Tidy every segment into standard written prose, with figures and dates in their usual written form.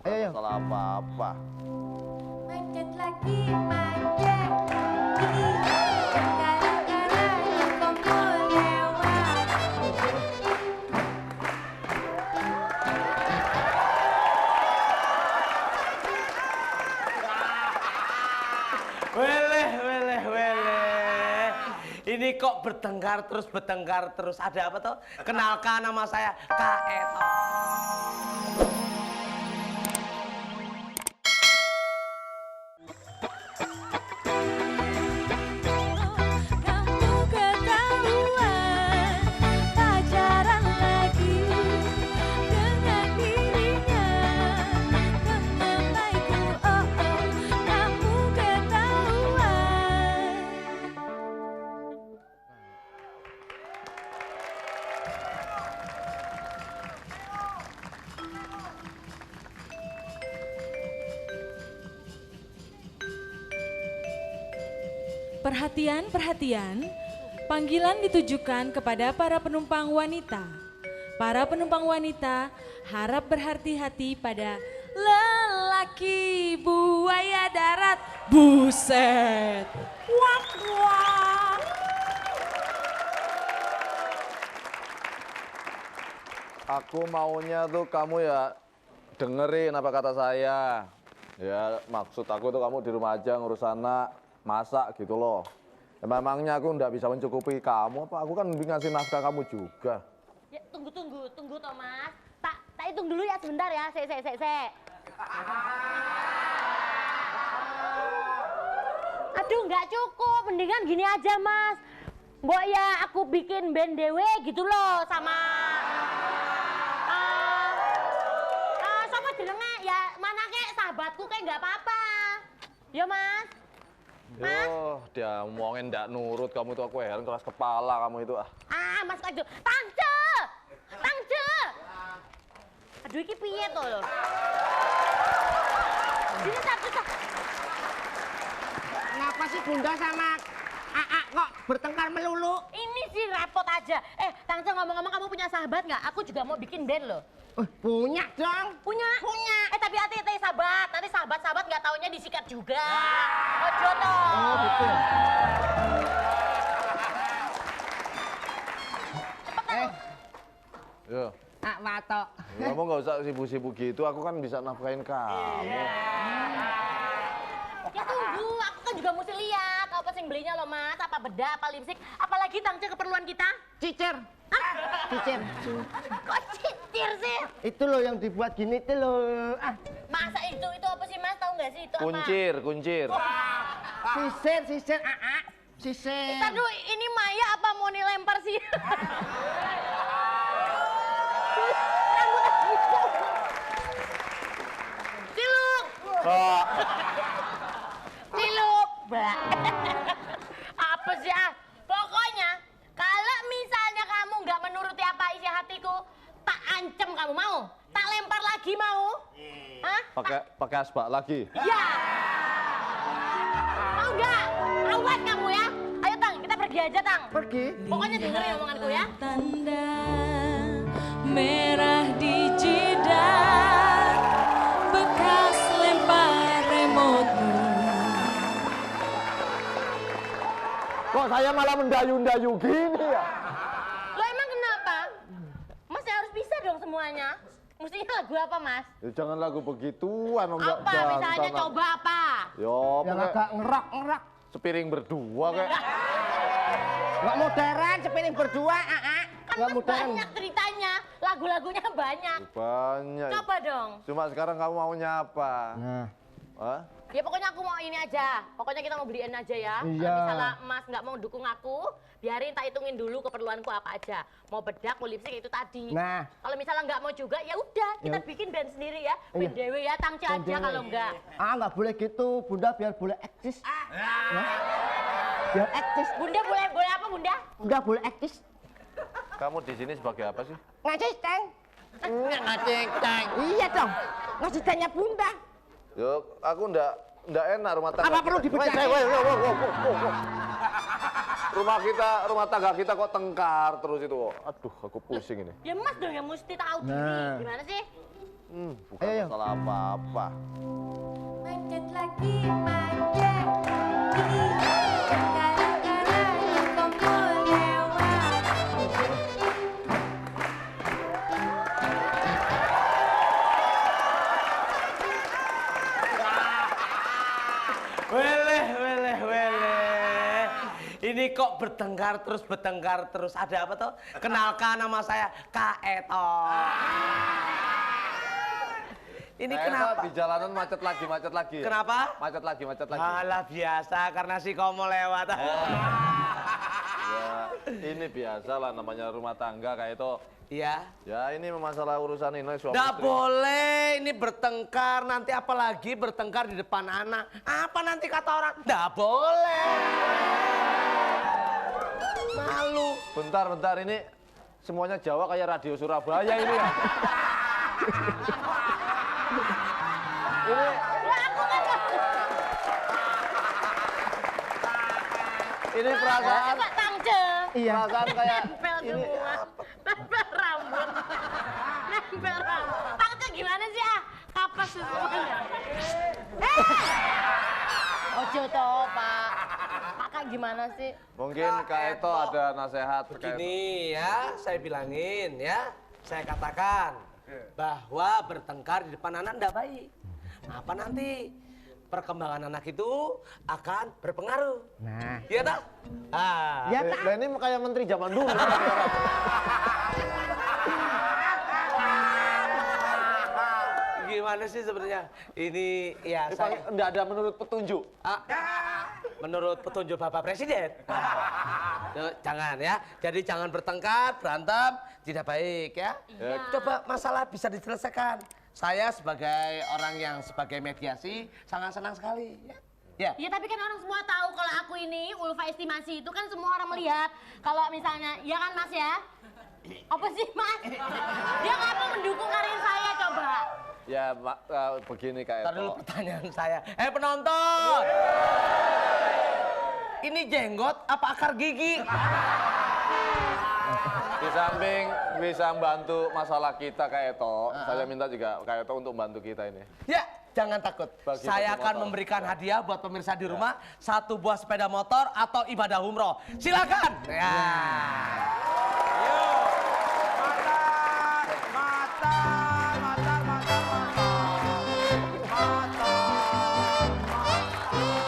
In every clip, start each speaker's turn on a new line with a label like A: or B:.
A: Ayo.
B: Salah apa-apa.
C: Macet lagi, macet lagi. Kadang-kadang kamu lewat.
D: Weleh. Ini kok bertengkar terus. Ada apa toh? Kenalkan nama saya Kak Eto.
C: Kamu ketahuan pacaran lagi dengan dirinya. Kemamaiku, oh oh, kamu ketahuan.
E: Perhatian, perhatian. Panggilan ditujukan kepada para penumpang wanita. Para penumpang wanita harap berhati-hati pada lelaki buaya darat. Buset. Wak wak.
B: Aku maunya tuh kamu ya dengerin apa kata saya. Ya maksud aku tuh kamu di rumah aja ngurus anak, masak gitu loh. Ya, memangnya aku nggak bisa mencukupi kamu apa? Aku kan ngasih nafkah kamu juga.
F: Ya, tunggu Thomas. Tak hitung dulu ya sebentar ya. Se. Aduh, nggak cukup. Mendingan gini aja, Mas. Mbok ya aku bikin band dewe gitu loh sama sama jenenge ya mana kek sahabatku kayak nggak apa-apa. Ya, Mas.
B: Yo, dia ngomongin nggak nurut kamu itu aku heran keras kepala kamu itu ah.
F: Mas itu Tangce. Aduh, iki piye to lho? Ini satu.
A: Kenapa sih Bunda sama Aa kok bertengkar melulu?
F: Ini sih repot aja. Tangce ngomong-ngomong kamu punya sahabat nggak? Aku juga mau bikin band loh.
A: Punya dong.
F: Punya? Tapi hati-hati sahabat. Nanti sahabat-sahabat nggak taunya disikat juga. Ojo toh.
A: Oh betul.
B: Yo,
A: Wato.
B: kamu nggak usah sibuk-sibuk gitu. Aku kan bisa nafkahin kamu.
F: Ya tunggu, aku kan juga mesti lihat apa sih belinya loh Mas. Apa bedak, apa lipstik. Apalagi Tangce keperluan kita.
A: Cicir. Cicir.
F: Kok cicir sih?
A: Itu loh yang dibuat gini tuh loh.
F: Masa itu apa sih Mas? Tahu nggak sih itu apa?
B: Kuncir.
A: Sisir. Aa. Sisir.
F: Ntar dulu, ini Maya apa mau dilempar sih? Ciluk. Ciluk. Apa sih Pokoknya kalau misalnya kamu nggak menuruti apa isi hatiku, tak ancam kamu mau? Tak lempar lagi mau? Hah?
B: Pakai asbak lagi.
F: Ya. Mau nggak? Awas kamu ya. Ayo Tang, kita pergi aja Tang.
A: Pergi.
F: Pokoknya dengerin omonganku ya.
E: Tanda merah di jidat, bekas lempar remote-mu.
B: Kok saya malah mendayu-dayu gini ya?
F: Lo emang kenapa? Mas ya harus bisa dong semuanya. Mestinya lagu apa Mas?
B: Ya, jangan lagu begituan, Om.
F: Apa? Misalnya coba apa?
B: Yo,
A: Yang
B: pakai
A: agak ngerak.
B: sepiring berdua kayak.
A: Nggak modern, sepiring berdua, Aa.
F: Kan
A: Nggak
F: Mas
A: modern.
F: banyak ceritanya. Lagu-lagunya banyak.
B: Banyak.
F: Coba dong.
B: Cuma sekarang kamu maunya apa?
A: Nah,
B: Hah?
F: Ya pokoknya aku mau ini aja. Pokoknya kita mau beliin aja ya. Kalau
A: Iya.
F: misalnya Mas nggak mau dukung aku, biarin tak hitungin dulu keperluanku apa aja. Mau bedak, mau lipstick itu tadi.
A: Nah.
F: Kalau misalnya nggak mau juga, ya udah kita
A: Ya.
F: bikin band sendiri ya.
A: Iya.
F: Band dewe ya, Tangce
A: Band
F: aja
A: dewe.
F: kalau enggak.
A: nggak boleh gitu, Bunda biar boleh eksis. Ya. Biar eksis.
F: Bunda boleh apa Bunda?
A: Bunda boleh eksis.
B: Kamu di sini sebagai apa sih?
A: Ngasih teng. Ngasih teng. Iya dong. Ngasih tengnya Bunda.
B: Yo, aku ndak enak rumah tangga.
A: Apa perlu dipecahin?
B: Rumah tangga kita kok tengkar terus itu. Aduh, aku pusing ini.
F: Ya Mas dong yang mesti tahu
A: Nah.
F: diri. Gimana sih?
B: Bukan
A: Ayo, ayo.
B: masalah apa-apa.
C: Macet lagi, macet lagi. Gara-gara kamu lewat.
D: Weleh. Ini kok bertengkar terus. Ada apa toh? Kenalkan nama saya Kak Eto. Ini
B: Kayaknya
D: kenapa?
B: di jalanan macet lagi.
D: Kenapa?
B: Macet lagi.
D: Alah biasa karena si Komo lewat.
B: Ya, ini biasa lah namanya rumah tangga kayak itu.
D: Iya.
B: Ya ini masalah urusan ini suami
D: Nggak
B: istri.
D: boleh ini bertengkar, nanti apalagi bertengkar di depan anak. Apa nanti kata orang? Nggak boleh. Malu.
B: Bentar ini semuanya Jawa kayak radio Surabaya ini ya. Ini perasaan
F: Kok tangce?
A: Iya.
B: perasaan kayak
F: Nempel
B: ini
F: semua. Nempel rambut. Nempel rambut. Tangce gimana sih ah? Kapas semuanya. Ojo toh Pak. Kakak gimana sih?
B: mungkin Kak Eto ada nasihat terkait.
D: Begini ya, saya bilangin ya. Saya katakan bahwa bertengkar di depan anak nggak baik. Apa nanti perkembangan anak itu akan berpengaruh.
A: Nah.
D: Iya tak? Ah.
A: Ya,
B: Lah ini kayak menteri zaman dulu.
D: Gimana sih sebenarnya? Ini ya saya
B: Enggak ada menurut petunjuk.
D: menurut petunjuk Bapak Presiden. Tuh, jangan ya. Jadi jangan bertengkar, berantem, tidak baik ya. Coba masalah bisa diselesaikan. Saya sebagai orang yang sebagai mediasi sangat senang sekali ya. Ya.
F: Ya tapi kan orang semua tahu kalau aku ini Ulfa estimasi itu kan semua orang melihat. Kalau misalnya, ya kan Mas ya? Apa sih Mas? Dia nggak mau mendukung karir saya coba.
B: Ya begini Kak
D: Ntar dulu
B: Eto.
D: pertanyaan saya. Penonton! Ini jenggot apa akar gigi?
B: Di samping bisa membantu masalah kita Kak Eto, saya minta juga Kak Eto untuk membantu kita ini.
D: Ya, jangan takut.
B: Bagi
D: Saya
B: bagi
D: akan
B: motor.
D: memberikan hadiah buat pemirsa di rumah, 1 buah sepeda motor atau ibadah umroh. Silakan. Ya.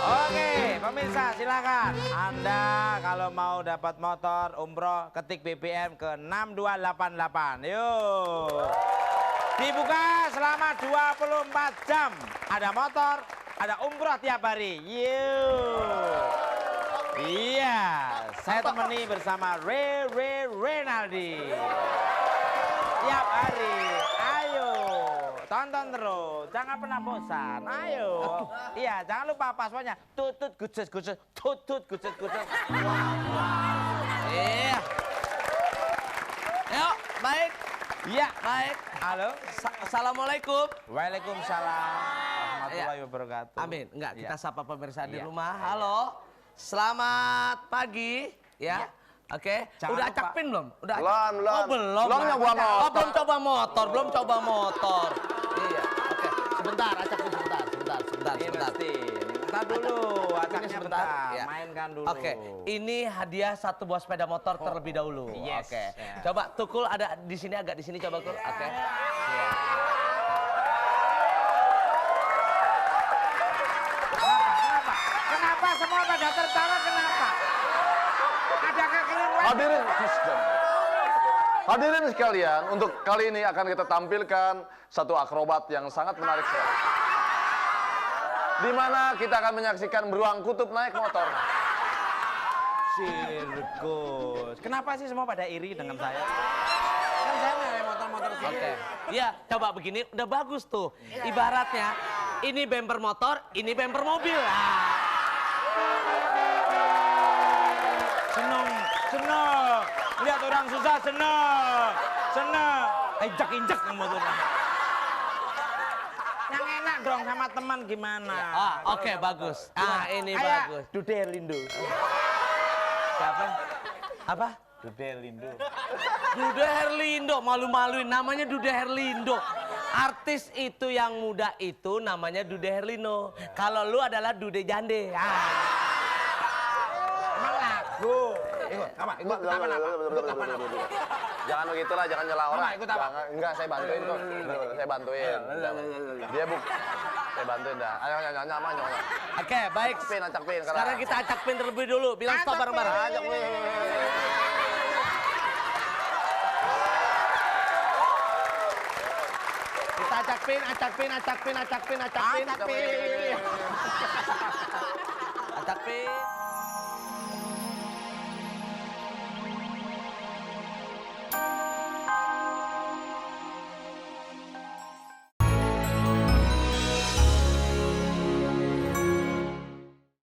G: Oke, pemirsa silakan. Anda kalau mau dapat motor umroh ketik BBM ke 6288. Yuk. Dibuka selama 24 jam. Ada motor, ada umroh tiap hari. Yuk. Iya, saya temani bersama Renaldi. Tiap hari. Ayo, tonton terus. Jangan pernah bosan. Ayo. Iya, jangan lupa passwordnya. Tutut guces.
D: Iya. Yuk, baik.
G: Iya.
D: Baik.
G: Halo.
D: Assalamualaikum.
G: Waalaikumsalam warahmatullahi wabarakatuh.
D: Amin. Enggak, kita
G: Iya.
D: sapa pemirsa di
G: Iya.
D: rumah. Halo. Selamat pagi. Ya. Oke.
G: Jangan
D: Udah
G: lupa.
D: acak pin belum? Udah acak?
B: Belum, belum.
D: Oh, belum.
B: Belum nyoba motor.
D: Oh, belum coba motor. Iya. Oke. Sebentar, acak pin sebentar.
G: Ini mesti. Ntar dulu, acaknya
D: sebentar.
G: bentar.
D: Ya.
G: Mainkan dulu.
D: Oke, ini hadiah 1 buah sepeda motor terlebih dahulu.
G: Yes.
D: Oke.
G: Ya.
D: Coba Tukul ada di sini, agak di sini coba Kul. Oke.
G: Kenapa semua pada tertawa? Kenapa? Ada kekeliruan?
B: Hadirin sekalian, untuk kali ini akan kita tampilkan satu akrobat yang sangat menarik sekali. Di mana kita akan menyaksikan beruang kutub naik motor.
G: Sirkus. Kenapa sih semua pada iri dengan saya? Kan saya nggak naik motor-motor sih.
D: Oke. Iya, coba begini udah bagus tuh. Ibaratnya ini bumper motor, ini bumper mobil.
G: Seneng. Lihat orang susah seneng. Injek motornya. Yang enak dong sama teman gimana?
D: Oke, bagus. Ini
G: Kayak
D: bagus.
G: Dude Herlindo.
D: Siapa? Apa?
G: Dude Herlindo.
D: Dude Herlindo, malu-maluin namanya Dude Herlindo. Artis itu yang muda itu namanya Dude Herlino. Kalau lu adalah Dude Jande.
G: Emang lagu. Ikut apa? Ikut apa? Ikut apa?
B: Jangan begitulah, jangan nyela orang.
G: Ikut apa?
B: Enggak, saya bantuin kok. Saya bantuin. Dia saya bantuin dah. Ayo, nyaman.
D: Oke, baik.
B: Acak pin.
D: Sekarang kita acak pin terlebih dulu. Bilang stop bareng-bareng.
B: Acak pin.
D: Kita acak pin. Acak pin.